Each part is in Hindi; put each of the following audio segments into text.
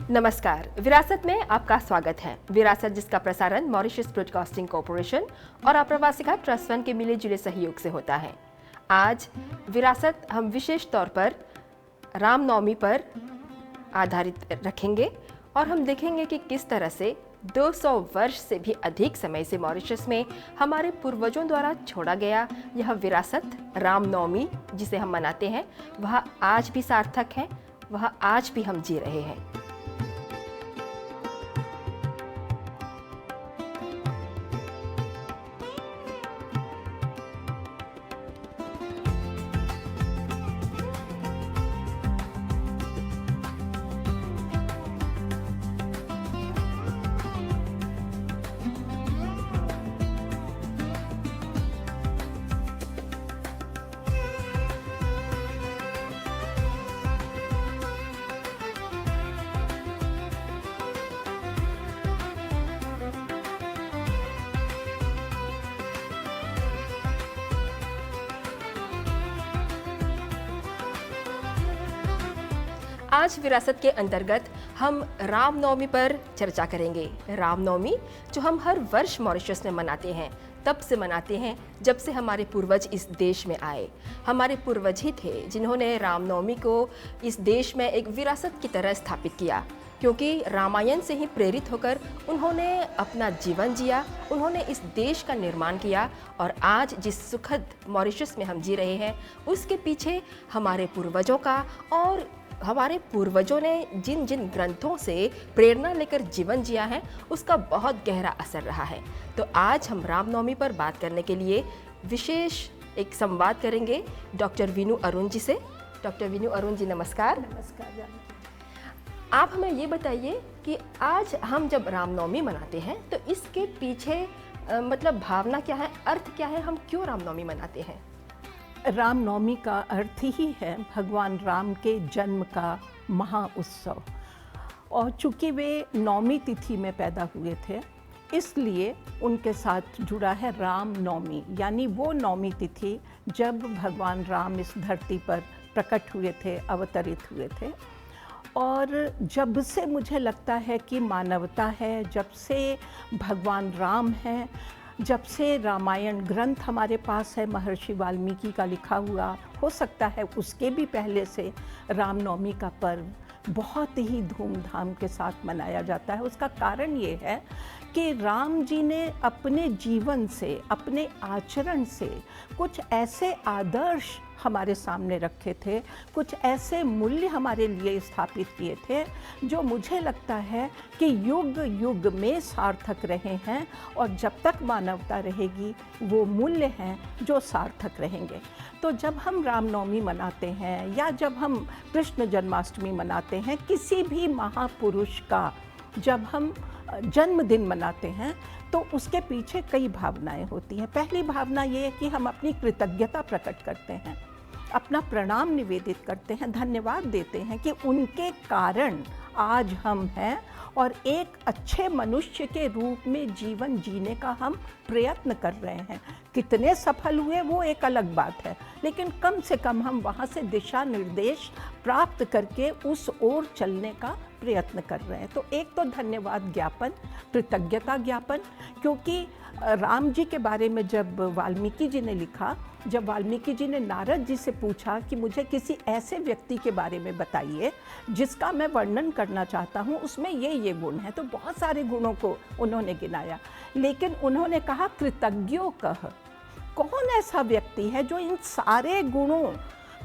नमस्कार, विरासत में आपका स्वागत है। विरासत जिसका प्रसारण मॉरिशस ब्रॉडकास्टिंग कॉरपोरेशन और आप्रवासिका ट्रस्ट फंड के मिले जुले सहयोग से होता है। आज विरासत हम विशेष तौर पर रामनवमी पर आधारित रखेंगे और हम देखेंगे कि किस तरह से 200 वर्ष से भी अधिक समय से मॉरिशस में हमारे पूर्वजों द्वारा छोड़ा गया यह विरासत रामनवमी जिसे हम मनाते हैं, वह आज भी सार्थक है, वह आज भी हम जी रहे हैं। आज विरासत के अंतर्गत हम रामनवमी पर चर्चा करेंगे। रामनवमी जो हम हर वर्ष मॉरिशस में मनाते हैं, तब से मनाते हैं जब से हमारे पूर्वज इस देश में आए। हमारे पूर्वज ही थे जिन्होंने रामनवमी को इस देश में एक विरासत की तरह स्थापित किया, क्योंकि रामायण से ही प्रेरित होकर उन्होंने अपना जीवन जिया, उन्होंने इस देश का निर्माण किया और आज जिस सुखद मॉरिशस में हम जी रहे हैं उसके पीछे हमारे पूर्वजों का और हमारे पूर्वजों ने जिन जिन ग्रंथों से प्रेरणा लेकर जीवन जिया है उसका बहुत गहरा असर रहा है। तो आज हम रामनवमी पर बात करने के लिए विशेष एक संवाद करेंगे डॉक्टर वीनू अरुण जी से। डॉक्टर वीनू अरुण जी नमस्कार। नमस्कार। आप हमें ये बताइए कि आज हम जब रामनवमी मनाते हैं तो इसके पीछे मतलब भावना क्या है, अर्थ क्या है, हम क्यों रामनवमी मनाते हैं? रामनवमी का अर्थ ही है भगवान राम के जन्म का महा उत्सव, और चूँकि वे नवमी तिथि में पैदा हुए थे इसलिए उनके साथ जुड़ा है रामनवमी, यानी वो नवमी तिथि जब भगवान राम इस धरती पर प्रकट हुए थे, अवतरित हुए थे। और जब से मुझे लगता है कि मानवता है, जब से भगवान राम हैं, जब से रामायण ग्रंथ हमारे पास है, महर्षि वाल्मीकि का लिखा हुआ, हो सकता है उसके भी पहले से रामनवमी का पर्व बहुत ही धूमधाम के साथ मनाया जाता है। उसका कारण ये है कि राम जी ने अपने जीवन से, अपने आचरण से कुछ ऐसे आदर्श हमारे सामने रखे थे, कुछ ऐसे मूल्य हमारे लिए स्थापित किए थे जो मुझे लगता है कि युग युग में सार्थक रहे हैं, और जब तक मानवता रहेगी वो मूल्य हैं जो सार्थक रहेंगे। तो जब हम रामनवमी मनाते हैं या जब हम कृष्ण जन्माष्टमी मनाते हैं, किसी भी महापुरुष का जब हम जन्मदिन मनाते हैं तो उसके पीछे कई भावनाएं होती हैं। पहली भावना ये है कि हम अपनी कृतज्ञता प्रकट करते हैं, अपना प्रणाम निवेदित करते हैं, धन्यवाद देते हैं कि उनके कारण आज हम हैं और एक अच्छे मनुष्य के रूप में जीवन जीने का हम प्रयत्न कर रहे हैं। कितने सफल हुए वो एक अलग बात है, लेकिन कम से कम हम वहाँ से दिशा निर्देश प्राप्त करके उस ओर चलने का प्रयत्न कर रहे हैं। तो एक तो धन्यवाद ज्ञापन, कृतज्ञता ज्ञापन, क्योंकि राम जी के बारे में जब वाल्मीकि जी ने लिखा, जब वाल्मीकि जी ने नारद जी से पूछा कि मुझे किसी ऐसे व्यक्ति के बारे में बताइए जिसका मैं वर्णन करना चाहता हूँ, उसमें ये गुण है, तो बहुत सारे गुणों को उन्होंने गिनाया, लेकिन उन्होंने कहा कृतज्ञो कह। कौन ऐसा व्यक्ति है जो इन सारे गुणों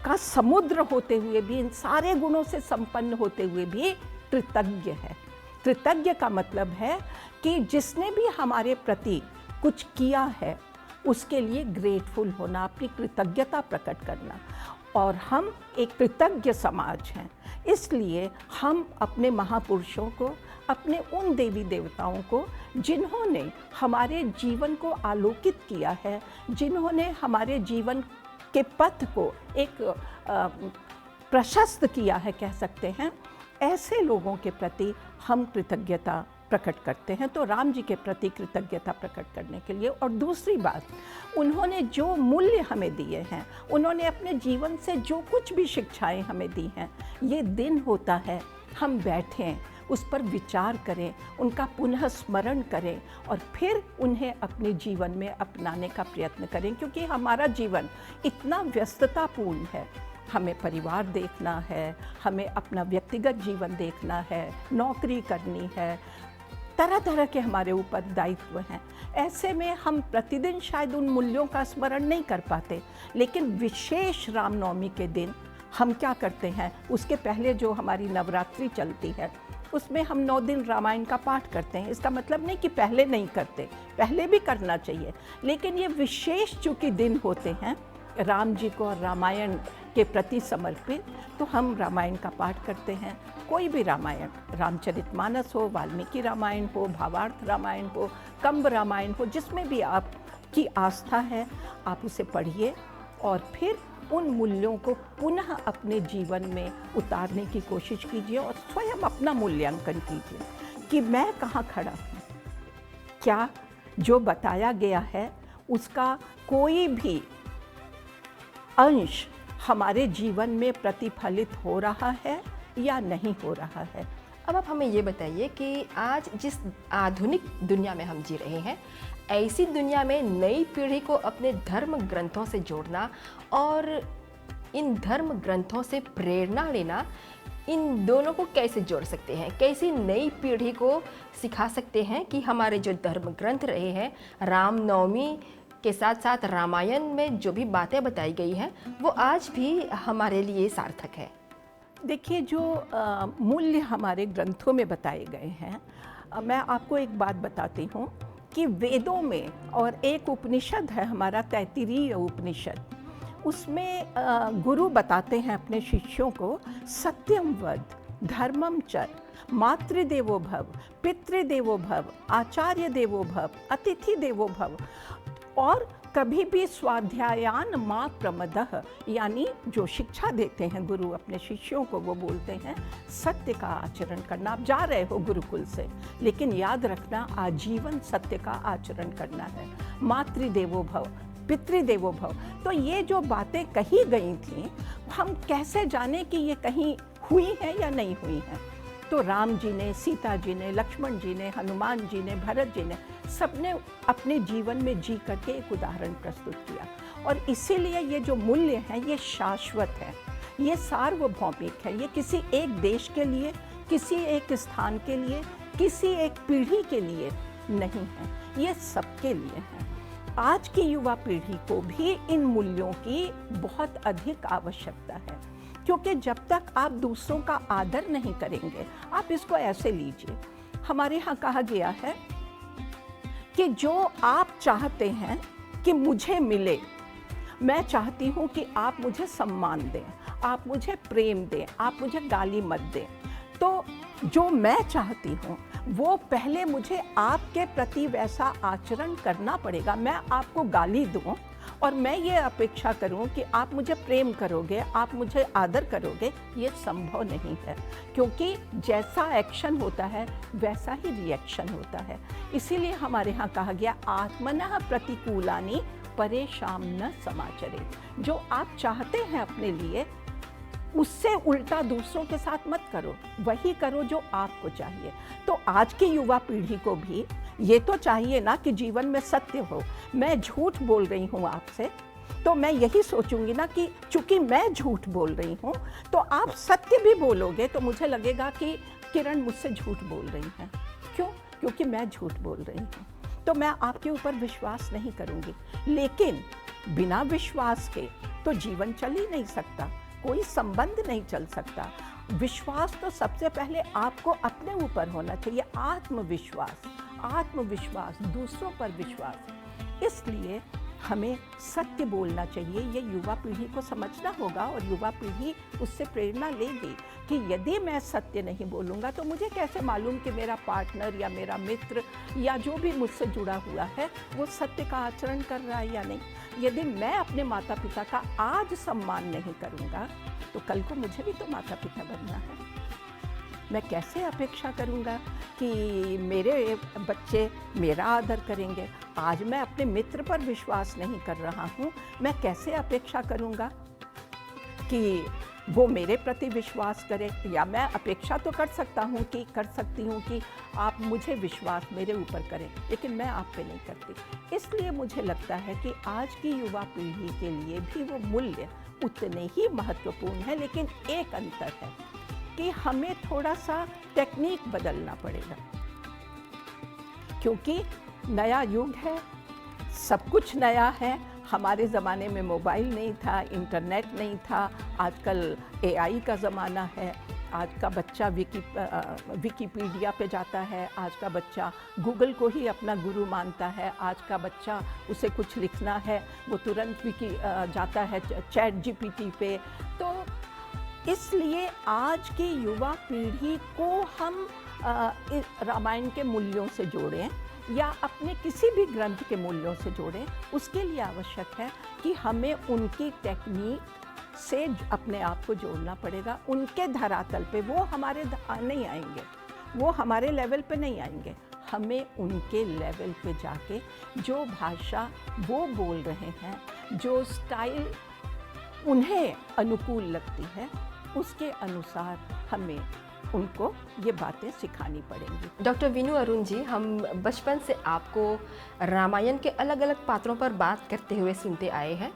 का समुद्र होते हुए भी, इन सारे गुणों से संपन्न होते हुए भी कृतज्ञ है? कृतज्ञ का मतलब है कि जिसने भी हमारे प्रति कुछ किया है उसके लिए ग्रेटफुल होना, अपनी कृतज्ञता प्रकट करना। और हम एक कृतज्ञ समाज हैं, इसलिए हम अपने महापुरुषों को, अपने उन देवी देवताओं को जिन्होंने हमारे जीवन को आलोकित किया है, जिन्होंने हमारे जीवन के पथ को एक प्रशस्त किया है कह सकते हैं, ऐसे लोगों के प्रति हम कृतज्ञता प्रकट करते हैं। तो राम जी के प्रति कृतज्ञता प्रकट करने के लिए। और दूसरी बात, उन्होंने जो मूल्य हमें दिए हैं, उन्होंने अपने जीवन से जो कुछ भी शिक्षाएं हमें दी हैं, ये दिन होता है हम बैठें उस पर विचार करें, उनका पुनः स्मरण करें और फिर उन्हें अपने जीवन में अपनाने का प्रयत्न करें, क्योंकि हमारा जीवन इतना व्यस्ततापूर्ण है। हमें परिवार देखना है, हमें अपना व्यक्तिगत जीवन देखना है, नौकरी करनी है, तरह तरह के हमारे ऊपर दायित्व हैं। ऐसे में हम प्रतिदिन शायद उन मूल्यों का स्मरण नहीं कर पाते, लेकिन विशेष रामनवमी के दिन हम क्या करते हैं, उसके पहले जो हमारी नवरात्रि चलती है उसमें हम 9 दिन रामायण का पाठ करते हैं। इसका मतलब नहीं कि पहले नहीं करते, पहले भी करना चाहिए, लेकिन ये विशेष चूँकि दिन होते हैं राम जी को और रामायण के प्रति समर्पित, तो हम रामायण का पाठ करते हैं। कोई भी रामायण, रामचरितमानस हो, वाल्मीकि रामायण हो, भावार्थ रामायण हो, कंब रामायण हो, जिसमें भी आपकी आस्था है आप उसे पढ़िए और फिर उन मूल्यों को पुनः अपने जीवन में उतारने की कोशिश कीजिए और स्वयं अपना मूल्यांकन कीजिए कि मैं कहाँ खड़ा हूँ। क्या जो बताया गया है उसका कोई भी अंश हमारे जीवन में प्रतिफलित हो रहा है या नहीं हो रहा है। अब आप हमें ये बताइए कि आज जिस आधुनिक दुनिया में हम जी रहे हैं, ऐसी दुनिया में नई पीढ़ी को अपने धर्म ग्रंथों से जोड़ना और इन धर्म ग्रंथों से प्रेरणा लेना, इन दोनों को कैसे जोड़ सकते हैं? कैसी नई पीढ़ी को सिखा सकते हैं कि हमारे जो धर्म ग्रंथ रहे हैं, रामनवमी के साथ साथ रामायण में जो भी बातें बताई गई हैं वो आज भी हमारे लिए सार्थक है? देखिए, जो मूल्य हमारे ग्रंथों में बताए गए हैं, मैं आपको एक बात बताती हूँ कि वेदों में और एक उपनिषद है हमारा तैत्तिरीय उपनिषद, उसमें गुरु बताते हैं अपने शिष्यों को सत्यम वद, धर्मम चर, मातृदेवो भव, पितृदेवो भव, आचार्य देवो भव, अतिथि देवो भव, और कभी भी स्वाध्यायान माँ प्रमदः, यानी जो शिक्षा देते हैं गुरु अपने शिष्यों को, वो बोलते हैं सत्य का आचरण करना। आप जा रहे हो गुरुकुल से, लेकिन याद रखना आजीवन सत्य का आचरण करना है। मातृदेवो भव, पितृदेवो भव। तो ये जो बातें कही गई थी, हम कैसे जाने कि ये कहीं हुई हैं या नहीं हुई हैं? तो राम जी ने, सीता जी ने, लक्ष्मण जी ने, हनुमान जी ने, भरत जी ने, सबने अपने जीवन में जी करके एक उदाहरण प्रस्तुत किया। और इसीलिए ये जो मूल्य हैं ये शाश्वत है, ये सार्वभौमिक है, ये किसी एक देश के लिए, किसी एक स्थान के लिए, किसी एक पीढ़ी के लिए नहीं है, ये सबके लिए है। आज की युवा पीढ़ी को भी इन मूल्यों की बहुत अधिक आवश्यकता है, क्योंकि जब तक आप दूसरों का आदर नहीं करेंगे, आप इसको ऐसे लीजिए, हमारे यहाँ कहा गया है कि जो आप चाहते हैं कि मुझे मिले, मैं चाहती हूँ कि आप मुझे सम्मान दें, आप मुझे प्रेम दें, आप मुझे गाली मत दें। तो जो मैं चाहती हूँ वो पहले मुझे आपके प्रति वैसा आचरण करना पड़ेगा। मैं आपको गाली दूँ और मैं ये अपेक्षा करूं कि आप मुझे प्रेम करोगे, आप मुझे आदर करोगे, ये संभव नहीं है, क्योंकि जैसा एक्शन होता है वैसा ही रिएक्शन होता है। इसीलिए हमारे यहाँ कहा गया आत्मनः प्रतिकूलानि परेशान न समाचरे। जो आप चाहते हैं अपने लिए, उससे उल्टा दूसरों के साथ मत करो, वही करो जो आपको चाहिए। तो आज की युवा पीढ़ी को भी ये तो चाहिए ना कि जीवन में सत्य हो। मैं झूठ बोल रही हूँ आपसे, तो मैं यही सोचूंगी ना कि चूंकि मैं झूठ बोल रही हूँ तो आप सत्य भी बोलोगे, तो मुझे लगेगा कि किरण मुझसे झूठ बोल रही है। क्यों? क्योंकि मैं झूठ बोल रही हूँ, तो मैं आपके ऊपर विश्वास नहीं करूँगी। लेकिन बिना विश्वास के तो जीवन चल ही नहीं सकता, कोई संबंध नहीं चल सकता। विश्वास तो सबसे पहले आपको अपने ऊपर होना चाहिए, आत्मविश्वास, आत्मविश्वास, दूसरों पर विश्वास। इसलिए हमें सत्य बोलना चाहिए, ये युवा पीढ़ी को समझना होगा और युवा पीढ़ी उससे प्रेरणा लेगी कि यदि मैं सत्य नहीं बोलूँगा तो मुझे कैसे मालूम कि मेरा पार्टनर या मेरा मित्र या जो भी मुझसे जुड़ा हुआ है वो सत्य का आचरण कर रहा है या नहीं। यदि मैं अपने माता पिता का आज सम्मान नहीं करूँगा तो कल को मुझे भी तो माता पिता बनना है। मैं कैसे अपेक्षा करूँगा कि मेरे बच्चे मेरा आदर करेंगे? आज मैं अपने मित्र पर विश्वास नहीं कर रहा हूँ, मैं कैसे अपेक्षा करूँगा कि वो मेरे प्रति विश्वास करे, या मैं अपेक्षा तो कर सकती हूँ कि आप मुझे विश्वास मेरे ऊपर करें, लेकिन मैं आप पे नहीं करती। इसलिए मुझे लगता है कि आज की युवा पीढ़ी के लिए भी वो मूल्य उतने ही महत्वपूर्ण है, लेकिन एक अंतर है कि हमें थोड़ा सा टेक्निक बदलना पड़ेगा, क्योंकि नया युग है, सब कुछ नया है। हमारे ज़माने में मोबाइल नहीं था, इंटरनेट नहीं था, आजकल एआई का ज़माना है। आज का बच्चा विकिपीडिया पे जाता है, आज का बच्चा गूगल को ही अपना गुरु मानता है, आज का बच्चा उसे कुछ लिखना है वो तुरंत जाता है चैट जीपीटी पे। तो इसलिए आज की युवा पीढ़ी को हम रामायण के मूल्यों से जोड़ें या अपने किसी भी ग्रंथ के मूल्यों से जोड़ें, उसके लिए आवश्यक है कि हमें उनकी टेक्निक से अपने आप को जोड़ना पड़ेगा। उनके धरातल पे वो हमारे नहीं आएंगे, वो हमारे लेवल पे नहीं आएंगे। हमें उनके लेवल पे जाके जो भाषा वो बोल रहे हैं, जो स्टाइल उन्हें अनुकूल लगती है, उसके अनुसार हमें उनको ये बातें सिखानी पड़ेंगी। डॉक्टर वीनू अरुण जी, हम बचपन से आपको रामायण के अलग अलग पात्रों पर बात करते हुए सुनते आए हैं।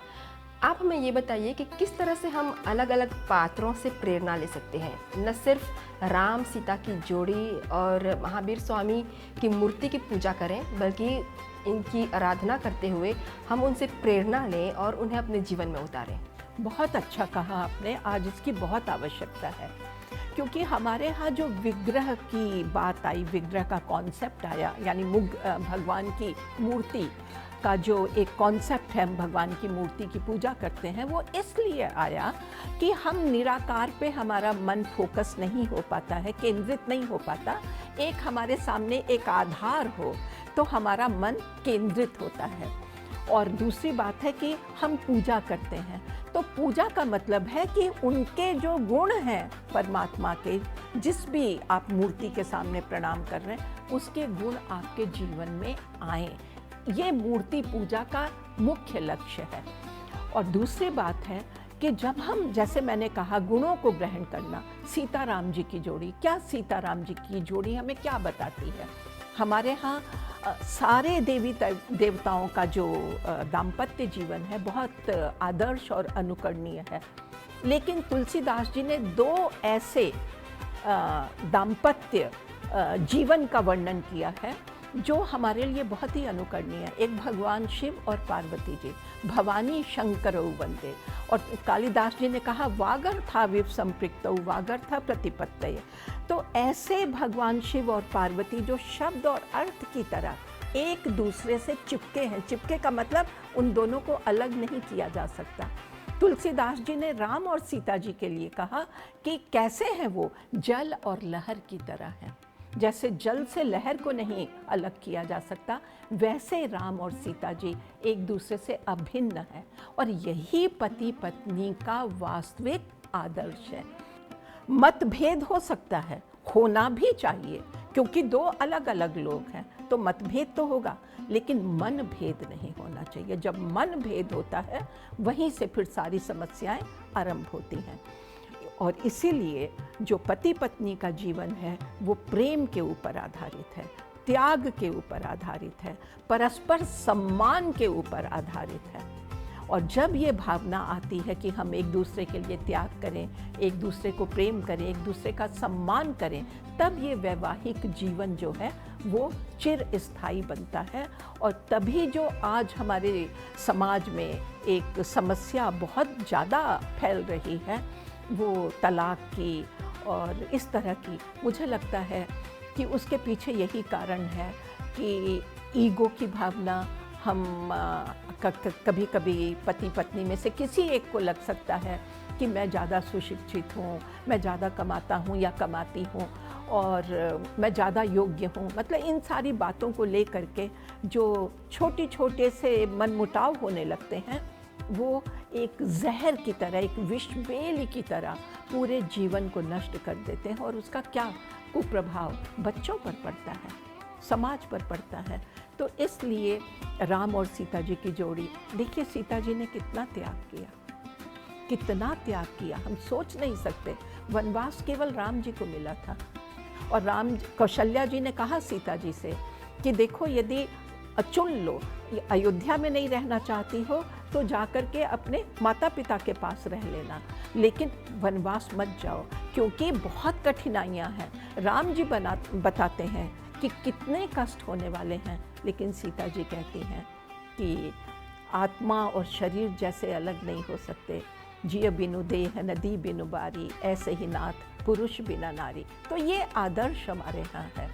आप हमें ये बताइए कि किस तरह से हम अलग अलग पात्रों से प्रेरणा ले सकते हैं, न सिर्फ राम सीता की जोड़ी और महावीर स्वामी की मूर्ति की पूजा करें, बल्कि इनकी आराधना करते हुए हम उनसे प्रेरणा लें और उन्हें अपने जीवन में उतारें। बहुत अच्छा कहा आपने, आज इसकी बहुत आवश्यकता है, क्योंकि हमारे यहाँ जो विग्रह की बात आई, विग्रह का कॉन्सेप्ट आया, यानी भगवान की मूर्ति का जो एक कॉन्सेप्ट है, हम भगवान की मूर्ति की पूजा करते हैं, वो इसलिए आया कि हम निराकार पे हमारा मन फोकस नहीं हो पाता है, केंद्रित नहीं हो पाता। एक हमारे सामने एक आधार हो तो हमारा मन केंद्रित होता है। और दूसरी बात है कि हम पूजा करते हैं, तो पूजा का मतलब है कि उनके जो गुण हैं परमात्मा के, जिस भी आप मूर्ति के सामने प्रणाम कर रहे हैं, उसके गुण आपके जीवन में आए। ये मूर्ति पूजा का मुख्य लक्ष्य है। और दूसरी बात है कि जब हम, जैसे मैंने कहा, गुणों को ग्रहण करना, सीताराम जी की जोड़ी, क्या सीताराम जी की जोड़ी हमें क्या बताती है? हमारे यहाँ सारे देवी देवताओं का जो दाम्पत्य जीवन है बहुत आदर्श और अनुकरणीय है, लेकिन तुलसीदास जी ने दो ऐसे दाम्पत्य जीवन का वर्णन किया है जो हमारे लिए बहुत ही अनुकरणीय है। एक भगवान शिव और पार्वती जी, भवानी शंकरौ वंदे, और कालिदास जी ने कहा वागर्था विव संपृक्तौ वागर्था प्रतिपत्तये। तो ऐसे भगवान शिव और पार्वती जो शब्द और अर्थ की तरह एक दूसरे से चिपके हैं। चिपके का मतलब उन दोनों को अलग नहीं किया जा सकता। तुलसीदास जी ने राम और सीता जी के लिए कहा कि कैसे हैं वो, जल और लहर की तरह हैं। जैसे जल से लहर को नहीं अलग किया जा सकता, वैसे राम और सीता जी एक दूसरे से अभिन्न हैं। और यही पति पत्नी का वास्तविक आदर्श है। मतभेद हो सकता है, होना भी चाहिए, क्योंकि दो अलग अलग लोग हैं तो मतभेद तो होगा, लेकिन मन भेद नहीं होना चाहिए। जब मन भेद होता है, वहीं से फिर सारी समस्याएं आरंभ होती हैं। और इसीलिए जो पति पत्नी का जीवन है वो प्रेम के ऊपर आधारित है, त्याग के ऊपर आधारित है, परस्पर सम्मान के ऊपर आधारित है। और जब ये भावना आती है कि हम एक दूसरे के लिए त्याग करें, एक दूसरे को प्रेम करें, एक दूसरे का सम्मान करें, तब ये वैवाहिक जीवन जो है वो चिरस्थायी बनता है। और तभी जो आज हमारे समाज में एक समस्या बहुत ज़्यादा फैल रही है, वो तलाक की और इस तरह की, मुझे लगता है कि उसके पीछे यही कारण है कि ईगो की भावना। हम कभी कभी पति पत्नी में से किसी एक को लग सकता है कि मैं ज़्यादा सुशिक्षित हूँ, मैं ज़्यादा कमाता हूँ या कमाती हूँ, और मैं ज़्यादा योग्य हूँ। मतलब इन सारी बातों को लेकर के जो छोटे छोटे से मनमुटाव होने लगते हैं, वो एक जहर की तरह, एक विषबेल की तरह पूरे जीवन को नष्ट कर देते हैं। और उसका क्या कुप्रभाव बच्चों पर पड़ता है, समाज पर पड़ता है। तो इसलिए राम और सीता जी की जोड़ी, देखिए सीता जी ने कितना त्याग किया, कितना त्याग किया, हम सोच नहीं सकते। वनवास केवल राम जी को मिला था। और कौशल्या जी ने कहा सीता जी से कि देखो, यदि चुन लो, अयोध्या में नहीं रहना चाहती हो तो जाकर के अपने माता पिता के पास रह लेना, लेकिन वनवास मत जाओ, क्योंकि बहुत कठिनाइयाँ हैं। राम जी बताते हैं कि कितने कष्ट होने वाले हैं, लेकिन सीता जी कहती हैं कि आत्मा और शरीर जैसे अलग नहीं हो सकते। जिय बिनु देह नदी बिनु बारी, ऐसे ही नाथ पुरुष बिना नारी। तो ये आदर्श हमारे यहाँ है।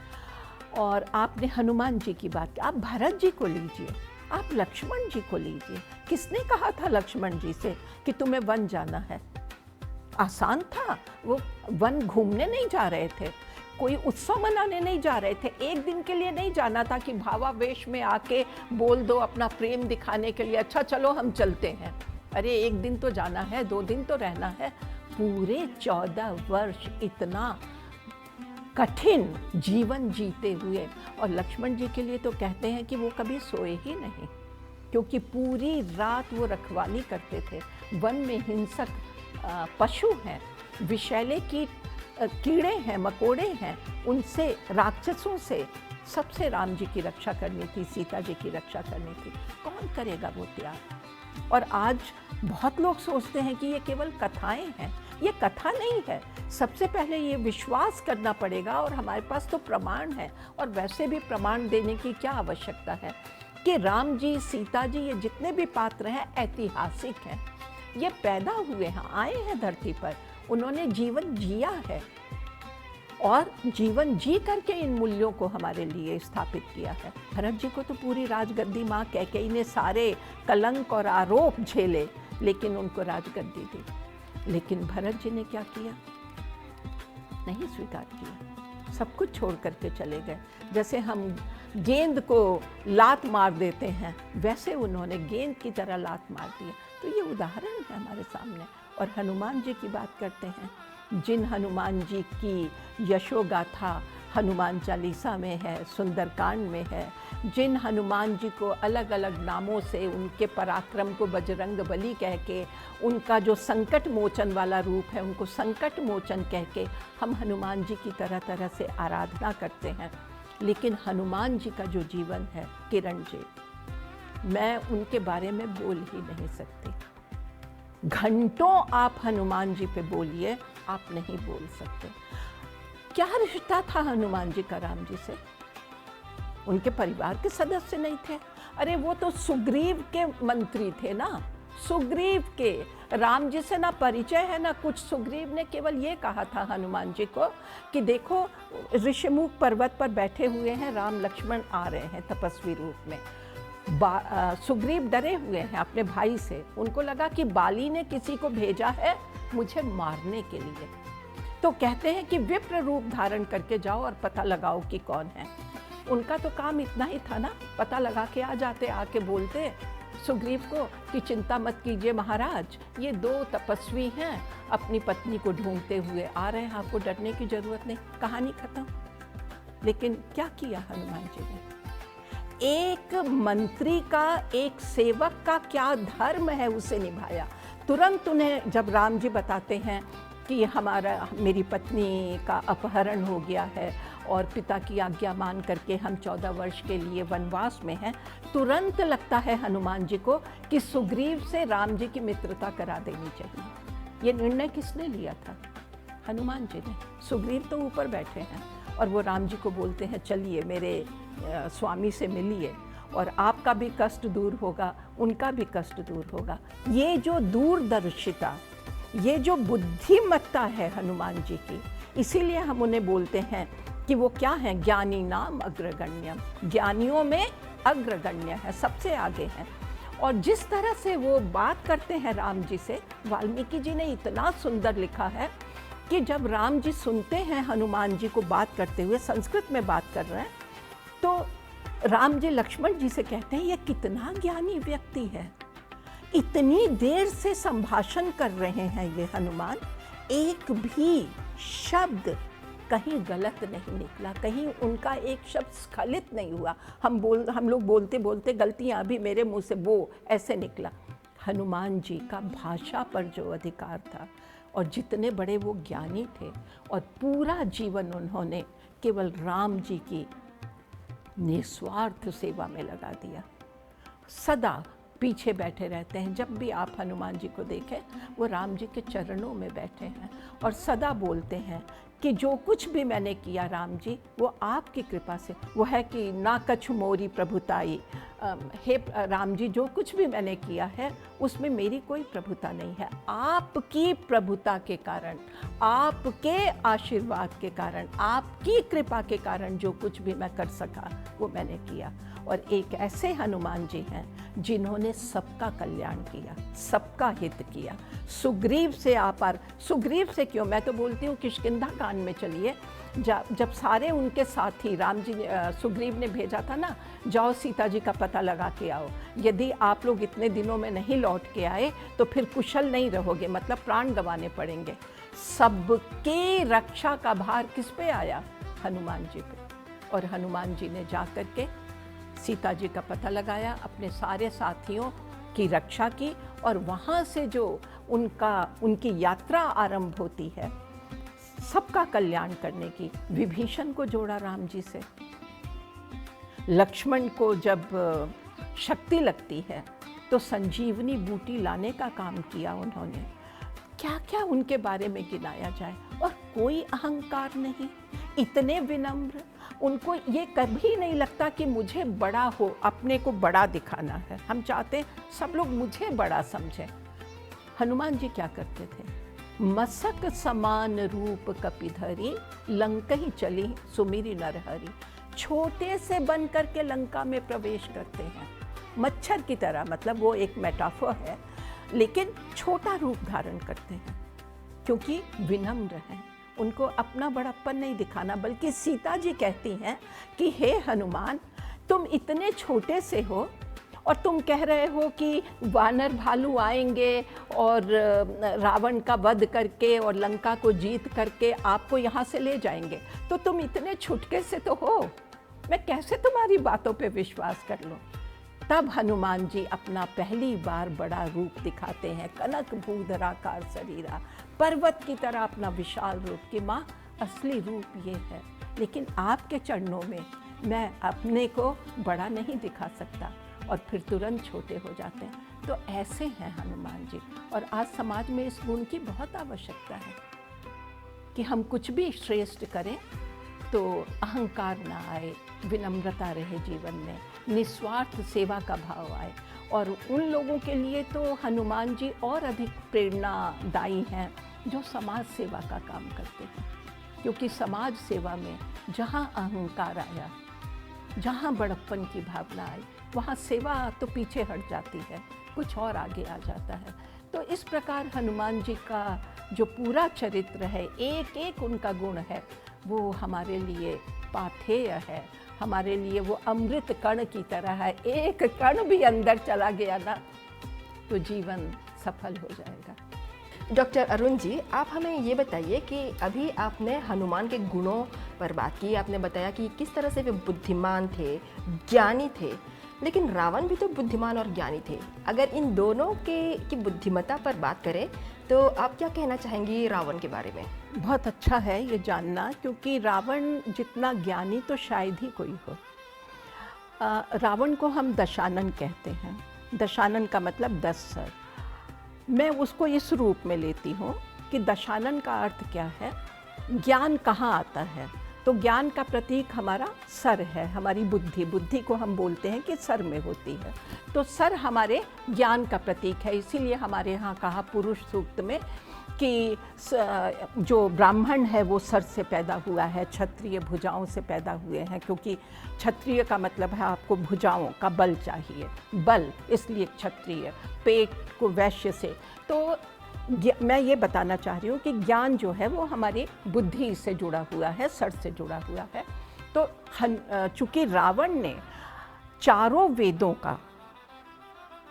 और आपने हनुमान जी की बात की, आप भरत जी को लीजिए, आप लक्ष्मण जी को लीजिए। किसने कहा था लक्ष्मण जी से कि तुम्हें वन जाना है? आसान था, वो वन घूमने नहीं जा रहे थे, कोई उत्सव मनाने नहीं जा रहे थे, एक दिन के लिए नहीं जाना था कि भावावेश में आके बोल दो अपना प्रेम दिखाने के लिए, अच्छा चलो हम चलते हैं। अरे एक दिन तो जाना है, 2 दिन तो रहना है। पूरे 14 वर्ष इतना कठिन जीवन जीते हुए, और लक्ष्मण जी के लिए तो कहते हैं कि वो कभी सोए ही नहीं, क्योंकि पूरी रात वो रखवाली करते थे। वन में हिंसक पशु हैं, विषैले कीड़े हैं, मकोड़े हैं, उनसे, राक्षसों से, सबसे राम जी की रक्षा करनी थी, सीता जी की रक्षा करनी थी। कौन करेगा वो त्याग? और आज बहुत लोग सोचते हैं कि ये केवल कथाएं हैं। ये कथा नहीं है, सबसे पहले ये विश्वास करना पड़ेगा, और हमारे पास तो प्रमाण है। और वैसे भी प्रमाण देने की क्या आवश्यकता है कि राम जी, सीता जी, ये जितने भी पात्र हैं ऐतिहासिक हैं। ये पैदा हुए हैं, आए हैं धरती पर, उन्होंने जीवन जिया है, और जीवन जी करके इन मूल्यों को हमारे लिए स्थापित किया है। भरत जी को तो पूरी राजगद्दी माँ कैकेयी ने सारे कलंक और आरोप झेले, लेकिन उनको राजगद्दी दी। लेकिन भरत जी ने क्या किया? नहीं स्वीकार किया, सब कुछ छोड़ करके चले गए। जैसे हम गेंद को लात मार देते हैं, वैसे उन्होंने गेंद की तरह लात मार दिया। तो ये उदाहरण है हमारे सामने। और हनुमान जी की बात करते हैं, जिन हनुमान जी की यशोगाथा हनुमान चालीसा में है, सुंदरकांड में है, जिन हनुमान जी को अलग अलग नामों से, उनके पराक्रम को बजरंग बली कह के, उनका जो संकट मोचन वाला रूप है उनको संकट मोचन कह के हम हनुमान जी की तरह तरह से आराधना करते हैं। लेकिन हनुमान जी का जो जीवन है, किरण जी, मैं उनके बारे में बोल ही नहीं सकती। घंटों आप हनुमान जी पे बोलिए, आप नहीं बोल सकते। क्या रिश्ता था हनुमान जी का राम जी से? उनके परिवार के सदस्य नहीं थे। अरे वो तो सुग्रीव के मंत्री थे ना, सुग्रीव के, राम जी से ना परिचय है ना कुछ। सुग्रीव ने केवल ये कहा था हनुमान जी को कि देखो, ऋषिमुख पर्वत पर बैठे हुए हैं, राम लक्ष्मण आ रहे हैं तपस्वी रूप में। सुग्रीव डरे हुए हैं अपने भाई से, उनको लगा कि बाली ने किसी को भेजा है मुझे मारने के लिए। तो कहते हैं कि विप्र रूप धारण करके जाओ और पता लगाओ कि कौन है। उनका तो काम इतना ही था ना, पता लगा के आ जाते, आके बोलते सुग्रीव को कि चिंता मत कीजिए महाराज, ये 2 तपस्वी हैं, अपनी पत्नी को ढूंढते हुए आ रहे हैं, आपको डरने की जरूरत नहीं। कहानी खत्म। लेकिन क्या किया हनुमान जी ने? एक मंत्री का, एक सेवक का क्या धर्म है उसे निभाया। तुरंत उन्हें जब राम जी बताते हैं कि मेरी पत्नी का अपहरण हो गया है और पिता की आज्ञा मान करके हम 14 वर्ष के लिए वनवास में हैं, तुरंत लगता है हनुमान जी को कि सुग्रीव से राम जी की मित्रता करा देनी चाहिए। ये निर्णय किसने लिया था? हनुमान जी ने। सुग्रीव तो ऊपर बैठे हैं और वो राम जी को बोलते हैं चलिए मेरे स्वामी से मिलिए, और आपका भी कष्ट दूर होगा, उनका भी कष्ट दूर होगा। ये जो दूरदर्शिता, ये जो बुद्धिमत्ता है हनुमान जी की, इसीलिए हम उन्हें बोलते हैं कि वो क्या हैं? ज्ञानी नाम अग्रगण्यम, ज्ञानियों में अग्रगण्य है, सबसे आगे हैं। और जिस तरह से वो बात करते हैं राम जी से, वाल्मीकि जी ने इतना सुंदर लिखा है कि जब राम जी सुनते हैं हनुमान जी को बात करते हुए, संस्कृत में बात कर रहे हैं, तो राम जी लक्ष्मण जी से कहते हैं ये कितना ज्ञानी व्यक्ति है, इतनी देर से संभाषण कर रहे हैं ये हनुमान, एक भी शब्द कहीं गलत नहीं निकला, कहीं उनका एक शब्द स्खलित नहीं हुआ। हम लोग बोलते बोलते गलतियां भी मेरे मुंह से वो ऐसे निकला। हनुमान जी का भाषा पर जो अधिकार था, और जितने बड़े वो ज्ञानी थे, और पूरा जीवन उन्होंने केवल राम जी की निस्वार्थ सेवा में लगा दिया। सदा पीछे बैठे रहते हैं। जब भी आप हनुमान जी को देखें, वो राम जी के चरणों में बैठे हैं और सदा बोलते हैं कि जो कुछ भी मैंने किया राम जी, वो आपकी कृपा से। वो है कि ना कछु मोरी प्रभुताई, हे राम जी, जो कुछ भी मैंने किया है उसमें मेरी कोई प्रभुता नहीं है, आपकी प्रभुता के कारण, आपके आशीर्वाद के कारण, आपकी कृपा के कारण जो कुछ भी मैं कर सका वो मैंने किया। और एक ऐसे हनुमान जी हैं जिन्होंने सबका कल्याण किया, सबका हित किया। सुग्रीव से सुग्रीव से क्यों, मैं तो बोलती हूँ किष्किंधा कांड में चलिए, जब सारे उनके साथी राम जी सुग्रीव ने भेजा था ना, जाओ सीता जी का पता लगा के आओ, यदि आप लोग इतने दिनों में नहीं लौट के आए तो फिर कुशल नहीं रहोगे, मतलब प्राण गंवाने पड़ेंगे। सबकी रक्षा का भार किस पे आया? हनुमान जी पे। और हनुमान जी ने जा कर के सीता जी का पता लगाया, अपने सारे साथियों की रक्षा की, और वहाँ से जो उनकी यात्रा आरंभ होती है सबका कल्याण करने की। विभीषण को जोड़ा राम जी से, लक्ष्मण को जब शक्ति लगती है तो संजीवनी बूटी लाने का काम किया उन्होंने। क्या क्या उनके बारे में गिनाया जाए, और कोई अहंकार नहीं, इतने विनम्र। उनको ये कभी नहीं लगता कि मुझे बड़ा हो, अपने को बड़ा दिखाना है। हम चाहते हैं सब लोग मुझे बड़ा समझें। हनुमान जी क्या करते थे? मसक समान रूप कपिधरी, लंकहि चली सुमिरि नरहरि। छोटे से बन करके लंका में प्रवेश करते हैं, मच्छर की तरह, मतलब वो एक मेटाफर है, लेकिन छोटा रूप धारण करते हैं क्योंकि विनम्र हैं। उनको अपना बड़प्पन नहीं दिखाना, बल्कि सीता जी कहती हैं कि हे हनुमान, तुम इतने छोटे से हो और तुम कह रहे हो कि वानर भालू आएंगे और रावण का वध करके और लंका को जीत करके आपको यहाँ से ले जाएंगे, तो तुम इतने छुटके से तो हो, मैं कैसे तुम्हारी बातों पे विश्वास कर लूँ? तब हनुमान जी अपना पहली बार बड़ा रूप दिखाते हैं, कनक भूधराकार शरीरा, पर्वत की तरह अपना विशाल रूप, कि माँ असली रूप ये है, लेकिन आपके चरणों में मैं अपने को बड़ा नहीं दिखा सकता, और फिर तुरंत छोटे हो जाते हैं। तो ऐसे हैं हनुमान जी, और आज समाज में इस गुण की बहुत आवश्यकता है कि हम कुछ भी श्रेष्ठ करें तो अहंकार ना आए, विनम्रता रहे जीवन में, निस्वार्थ सेवा का भाव आए। और उन लोगों के लिए तो हनुमान जी और अधिक प्रेरणादायी हैं जो समाज सेवा का काम करते हैं, क्योंकि समाज सेवा में जहाँ अहंकार आया, जहाँ बड़प्पन की भावना आई, वहाँ सेवा तो पीछे हट जाती है, कुछ और आगे आ जाता है। तो इस प्रकार हनुमान जी का जो पूरा चरित्र है, एक एक उनका गुण है, वो हमारे लिए पाथेय है, हमारे लिए वो अमृत कण की तरह है। एक कण भी अंदर चला गया ना तो जीवन सफल हो जाएगा। डॉक्टर अरुण जी, आप हमें ये बताइए कि अभी आपने हनुमान के गुणों पर बात की, आपने बताया कि किस तरह से वे बुद्धिमान थे, ज्ञानी थे, लेकिन रावण भी तो बुद्धिमान और ज्ञानी थे। अगर इन दोनों की बुद्धिमत्ता पर बात करें तो आप क्या कहना चाहेंगी रावण के बारे में? बहुत अच्छा है ये जानना, क्योंकि रावण जितना ज्ञानी तो शायद ही कोई हो। रावण को हम दशानन कहते हैं। दशानन का मतलब 10 सर। मैं उसको इस रूप में लेती हूँ कि दशानन का अर्थ क्या है, ज्ञान कहाँ आता है, तो ज्ञान का प्रतीक हमारा सर है, हमारी बुद्धि। बुद्धि को हम बोलते हैं कि सर में होती है, तो सर हमारे ज्ञान का प्रतीक है। इसीलिए हमारे यहाँ कहा पुरुष सूक्त में कि जो ब्राह्मण है वो सर से पैदा हुआ है, क्षत्रिय भुजाओं से पैदा हुए हैं, क्योंकि क्षत्रिय का मतलब है आपको भुजाओं का बल चाहिए, बल, इसलिए क्षत्रिय। पेट को वैश्य से। तो मैं ये बताना चाह रही हूँ कि ज्ञान जो है वो हमारी बुद्धि से जुड़ा हुआ है, सर से जुड़ा हुआ है। तो चूँकि रावण ने चारों वेदों का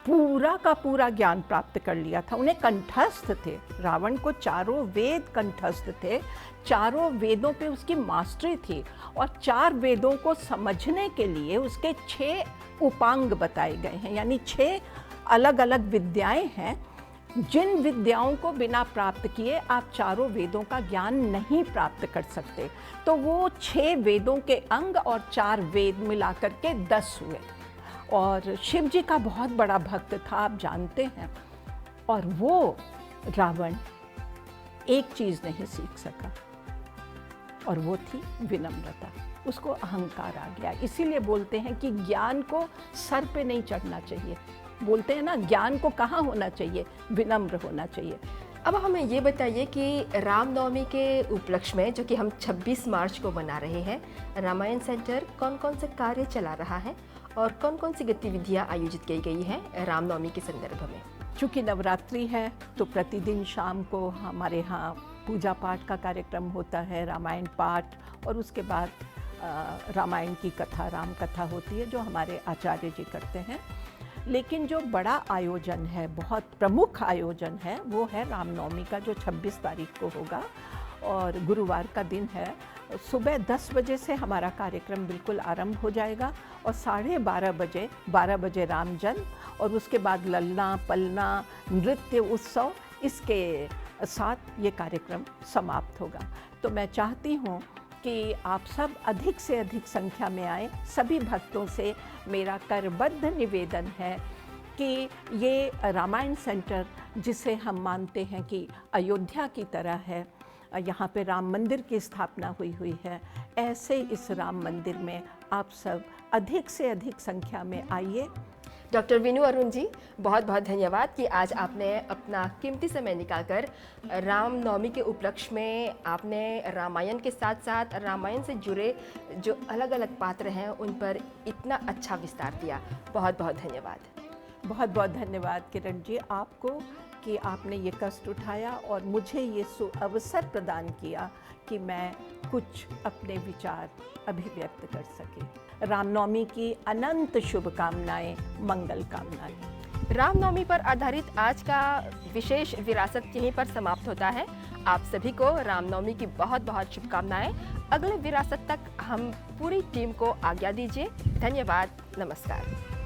पूरा ज्ञान प्राप्त कर लिया था, उन्हें कंठस्थ थे, रावण को चारों वेद कंठस्थ थे, चारों वेदों पे उसकी मास्टरी थी, और 4 वेदों को समझने के लिए उसके 6 उपांग बताए गए हैं, यानी 6 अलग अलग विद्याएं हैं, जिन विद्याओं को बिना प्राप्त किए आप चारों वेदों का ज्ञान नहीं प्राप्त कर सकते। तो वो 6 वेदों के अंग और 4 वेद मिलाकर के 10 हुए। और शिव जी का बहुत बड़ा भक्त था, आप जानते हैं। और वो रावण एक चीज़ नहीं सीख सका, और वो थी विनम्रता। उसको अहंकार आ गया। इसीलिए बोलते हैं कि ज्ञान को सर पे नहीं चढ़ना चाहिए। बोलते हैं ना, ज्ञान को कहाँ होना चाहिए? विनम्र होना चाहिए। अब हमें ये बताइए कि रामनवमी के उपलक्ष्य में, जो कि हम 26 मार्च को मना रहे हैं, रामायण सेंटर कौन कौन से कार्य चला रहा है और कौन कौन सी गतिविधियाँ आयोजित की गई हैं रामनवमी के संदर्भ में? चूँकि नवरात्रि है तो प्रतिदिन शाम को हमारे यहाँ पूजा पाठ का कार्यक्रम होता है, रामायण पाठ, और उसके बाद रामायण की कथा, राम कथा होती है जो हमारे आचार्य जी करते हैं। लेकिन जो बड़ा आयोजन है, बहुत प्रमुख आयोजन है, वो है रामनवमी का, जो 26 तारीख को होगा और गुरुवार का दिन है। सुबह 10 बजे से हमारा कार्यक्रम बिल्कुल आरंभ हो जाएगा और 12:30 बजे राम जन्म, और उसके बाद ललना पलना नृत्य उत्सव, इसके साथ ये कार्यक्रम समाप्त होगा। तो मैं चाहती हूँ कि आप सब अधिक से अधिक संख्या में आएँ। सभी भक्तों से मेरा करबद्ध निवेदन है कि ये रामायण सेंटर, जिसे हम मानते हैं कि अयोध्या की तरह है, यहाँ पे राम मंदिर की स्थापना हुई है, ऐसे इस राम मंदिर में आप सब अधिक से अधिक संख्या में आइए। डॉक्टर वीनू अरुण जी, बहुत बहुत धन्यवाद कि आज आपने अपना कीमती समय निकालकर रामनवमी के उपलक्ष्य में आपने रामायण के साथ साथ रामायण से जुड़े जो अलग अलग पात्र हैं उन पर इतना अच्छा विस्तार दिया। बहुत बहुत धन्यवाद। बहुत बहुत धन्यवाद किरण जी आपको कि आपने ये कष्ट उठाया और मुझे ये अवसर प्रदान किया कि मैं कुछ अपने विचार अभिव्यक्त कर सके। रामनवमी की अनंत शुभकामनाएं, मंगल कामनाएं। रामनवमी पर आधारित आज का विशेष विरासत यहीं पर समाप्त होता है। आप सभी को रामनवमी की बहुत बहुत शुभकामनाएं। अगले विरासत तक हम पूरी टीम को आज्ञा दीजिए। धन्यवाद। नमस्कार।